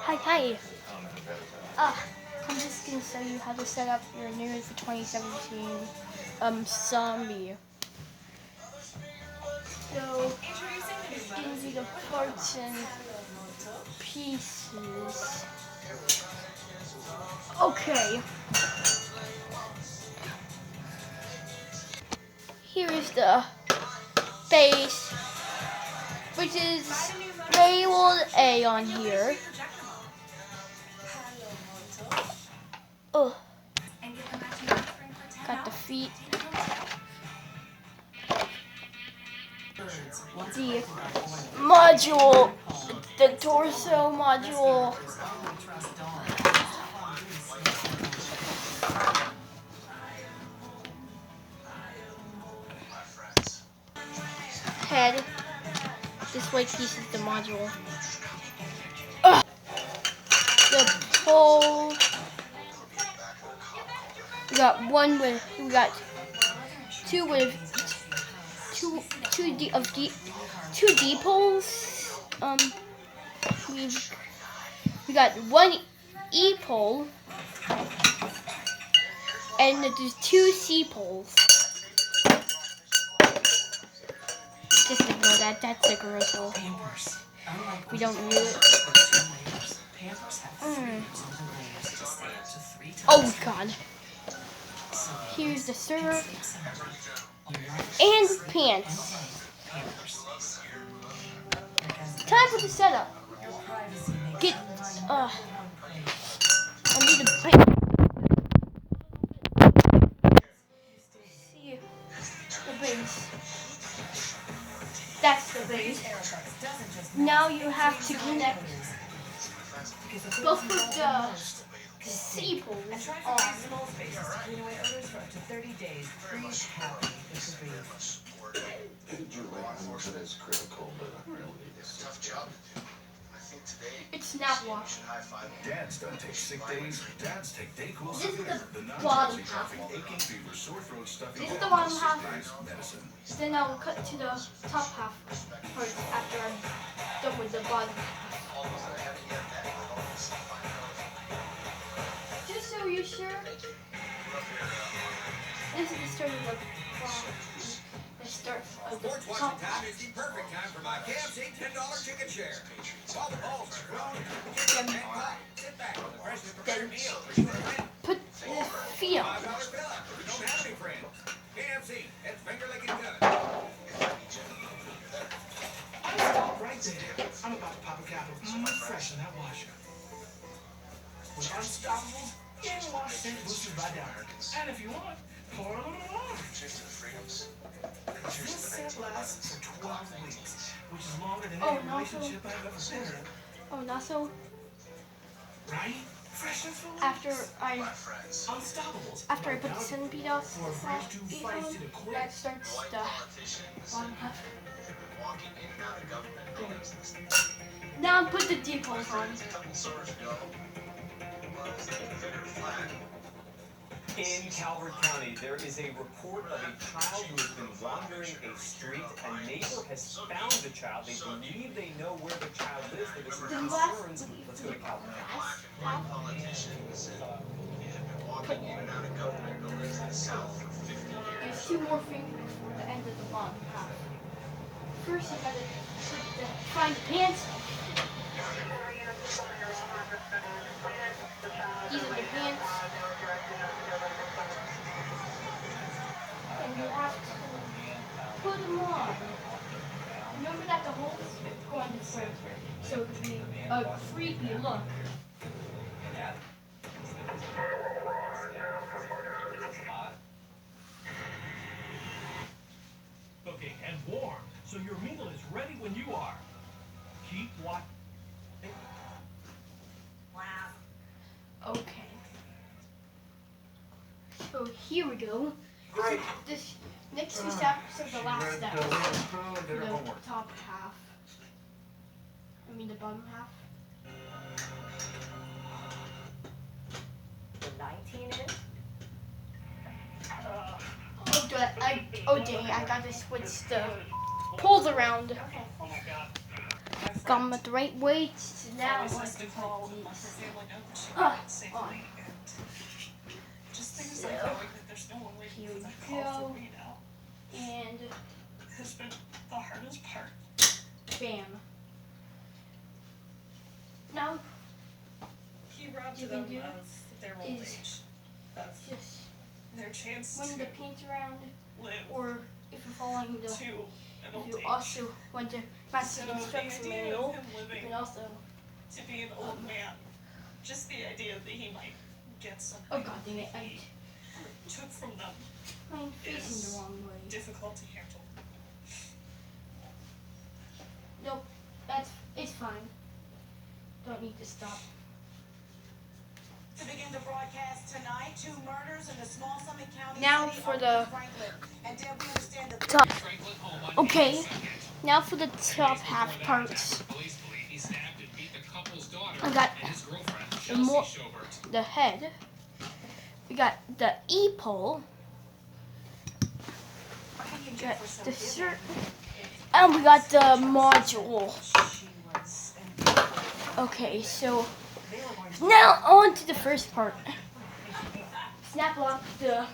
Hi. I'm just gonna show you how to set up your New Year's for 2017 zombie. So it's gonna be the parts and pieces. Okay. Here is the base, which is labeled A on here. Oh, got the feet. The module, the torso module. Head. This white piece is the module. The pole. We got two D poles. We got one E pole, and there's two C poles. Just ignore that. That's a commercial. We don't need it. Oh God. Here's the server and pants. Time for the setup. I need to see the base. That's the base. Now you have to connect both of the C poles on. It's snap wash. Dads don't take sick days. Dads take Dayquil. This is the bottom half. This is the bottom half. Then I'll cut to the top half first after I'm done with the bottom half. Just so you're sure, this is the start of the top half. Is the perfect time for my KFC $10 chicken share. While the balls are thrown, sit back with a freshly prepared meal. Put the feet on. $5 fill up. You don't have any friends. KFC, it's finger licking good. Stop right there. I'm about to pop a cap of fresh in that washer. With Unstoppable, get wash scent boosted by Diamond. And if you want, pour a little more. This set lasts for 12 weeks, which is longer than any relationship I've ever been in. Oh, not so. Right? Fresh and full. After I put the centipede out, that starts the bottom half. Now put the depots on. In Calvert County, there is a report of a child who has been wandering a street. A neighbor has found the child. They believe they know where the child is. There was some concerns. Let's go to Calvert County. There's two more fingers before the end of the bottom half. First, you gotta find the pants. These are the pants. And you have to put them on. Remember that the holes go on the front, so it could be a creepy look. Cooking and warm, so your meal is ready when you are. Keep watching. Okay. So here we go. This next two steps are the last step. The top half. I mean the bottom half. The 19 is? Oh dang, I gotta switch the poles around. Okay. gum at the right way. So now I want to put these on. Just things So, like knowing that there's no one waiting here for we that call go. from me now And has been the hardest part. bam. Now He robbed You them can do of their old is age, of just their chance swing to the paint around, live or if you're following the, to an old if you age. also want to match So the the instruction idea manual, of him you living can also. to be an old man, just the idea that he might get something Oh god dang it! I he took from them I'm facing the wrong way. difficult to handle. Nope, it's fine. Don't need to stop. To begin the broadcast tonight, 2 murders in the small Summit County Now city for of the Franklin. And Deb, we understand the top. Okay, now for the top half parts. I got the head. We got the E-pole. We got the shirt. And we got the module. Okay, so now on to the first part. Snap lock the.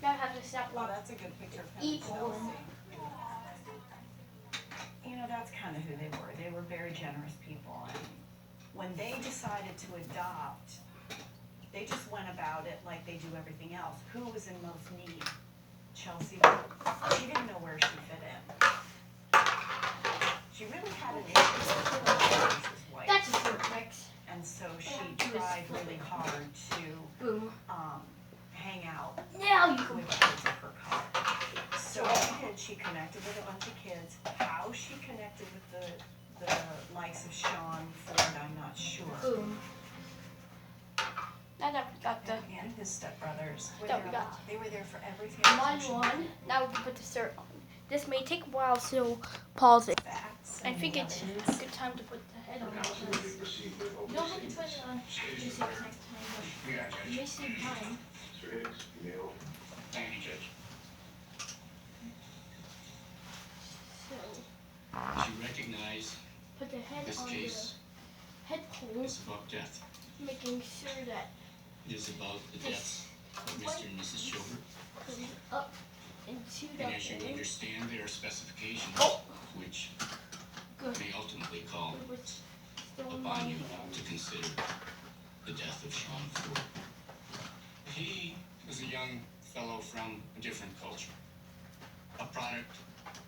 Now I have to snap Oh, lock that's a good picture of him. E-pole. You know, that's kind of who they were. They were very generous people. And when they decided to adopt, they just went about it like they do everything else. Who was in most need? Chelsea. She didn't know where she fit in. She really had an issue with Lisa's wife. That's a perfect. And so she tried really hard to Boom. hang out Now you can. with kids of her color. So she did. She connected with a bunch of kids. How she connected with the likes of Sean Ford, I'm not sure. Boom. Now that we got the And his stepbrothers. that we got They were there for everything. module one, now we can put the shirt on. This may take a while, so pause it. Facts I and think it's evidence. a good time to put the head on. You don't have to put it on just next time, but you may save time. Thank you, Judge. So You recognize put the head this on case the head pole, is about death. making sure that It is about the deaths of Mr. and Mrs. Chilbert. goes up into the And as you thing. understand, there are specifications Oh. which Good. may ultimately call It was still upon you on. to consider the death of Sean Ford. He was a young fellow from a different culture, a product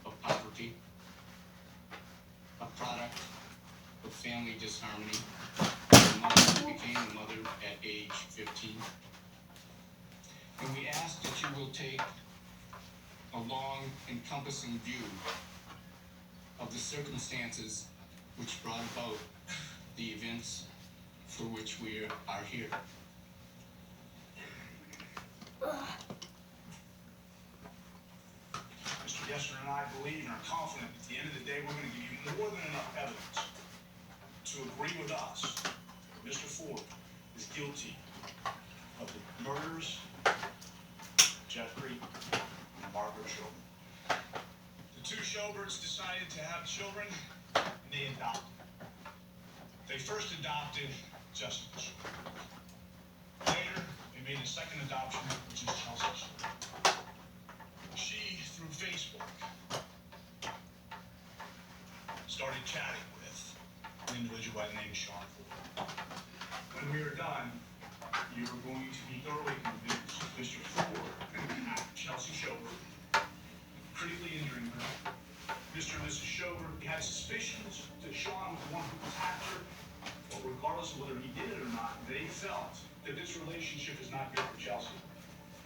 of poverty, a product of family disharmony. A mother who became a mother at age 15. And we ask that you will take a long, encompassing view of the circumstances which brought about the events for which we are here. Mr. Gessner and I believe and are confident at the end of the day we're going to give you more than enough evidence to agree with us that Mr. Ford is guilty of the murders of Jeffrey and Margaret Shilbert. The 2 Shilberts decided to have children and they adopted. They first adopted Justin Shilbert. Later, they made a second adoption, which is Chelsea Shilbert. She, through Facebook, started chatting with an individual by the name of Sean Ford. When we are done, you are going to be thoroughly convinced that Mr. Ford attacked Chelsea Shilbert, critically injuring her. Mr. and Mrs. Shilbert had suspicions that Sean was the one who attacked her, but regardless of whether he did it or not, they felt that this relationship is not good for Chelsea.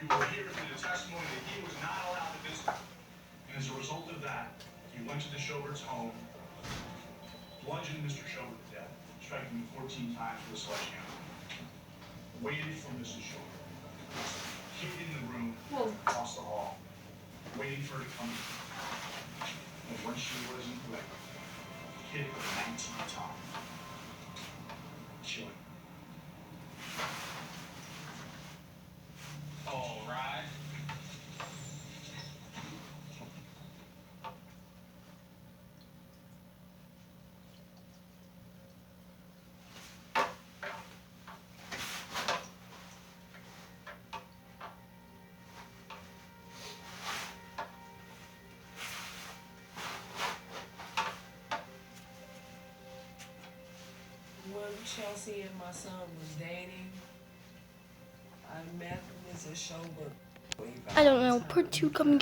You will hear through the testimony that he was not allowed to visit. And as a result of that, he went to the Shilbert's home, bludgeoned Mr. Shilbert to death, striking him 14 times with a sledgehammer. Waited for Mrs. Shilbert. Hid in the room across the hall, waiting for her to come in. And when she wasn't ready, hit her 19 times. Killing her. All right. Chelsea and my son was dating, I met them as a show, but I don't know. Part 2 coming